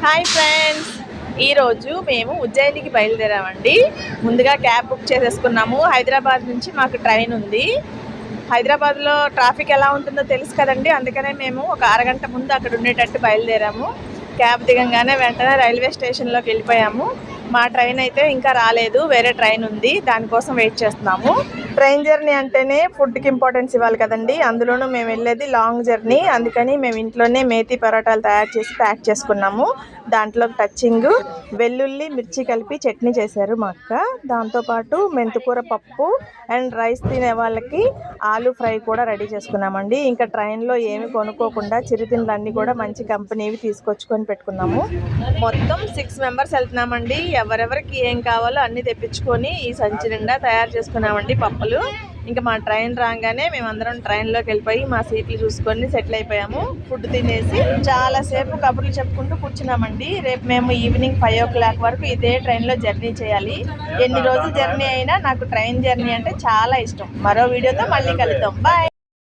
Hi friends, ఈరోజు మేము ఉజ్జయినికి బయలుదేరామండి. ముందుగా క్యాబ్ బుక్ చేసేసుకున్నాము. హైదరాబాద్ నుంచి మాకు ట్రైన్ ఉంది. హైదరాబాద్లో ట్రాఫిక్ ఎలా ఉంటుందో తెలుసు కదండి, అందుకనే మేము ఒక అరగంట ముందు అక్కడ ఉండేటట్టు బయలుదేరాము. క్యాబ్ దిగంగానే వెంటనే రైల్వే స్టేషన్లోకి వెళ్ళిపోయాము. మా ట్రైన్ అయితే ఇంకా రాలేదు, వేరే ట్రైన్ ఉంది, దానికోసం వెయిట్ చేస్తున్నాము. ట్రైన్ జర్నీ అంటేనే ఫుడ్కి ఇంపార్టెన్స్ ఇవ్వాలి కదండి, అందులోనూ మేము వెళ్ళేది లాంగ్ జర్నీ. అందుకని మేము ఇంట్లోనే మేతి పరోటాలు తయారు చేసి ప్యాక్ చేసుకున్నాము. దాంట్లో టచ్చింగ్ వెల్లుల్లి మిర్చి కలిపి చట్నీ చేశారు మా అక్క. దాంతోపాటు మెంతుకూర పప్పు అండ్ రైస్ తినే వాళ్ళకి ఆలు ఫ్రై కూడా రెడీ చేసుకున్నామండి. ఇంకా ట్రైన్లో ఏమి కొనుక్కోకుండా చిరుతిండ్లన్నీ కూడా మంచి కంపెనీవి తీసుకొచ్చుకొని పెట్టుకున్నాము. మొత్తం 6 మెంబర్స్ వెళ్తున్నామండి. ఎవరెవరికి ఏం కావాలో అన్నీ తెప్పించుకొని ఈ సంచి నిండా తయారు చేసుకున్నామండి పప్పులు. ఇంకా మా ట్రైన్ రాగానే మేమందరం ట్రైన్లోకి వెళ్ళిపోయి మా సీట్లు చూసుకొని సెటిల్ అయిపోయాము. ఫుడ్ తినేసి చాలాసేపు కబుర్లు చెప్పుకుంటూ కూర్చున్నామండి. రేపు మేము ఈవినింగ్ 5 o'clock వరకు ఇదే ట్రైన్లో జర్నీ చేయాలి. ఎన్ని రోజులు జర్నీ అయినా నాకు ట్రైన్ జర్నీ అంటే చాలా ఇష్టం. మరో వీడియోతో మళ్ళీ కలుద్దాం. బాయ్.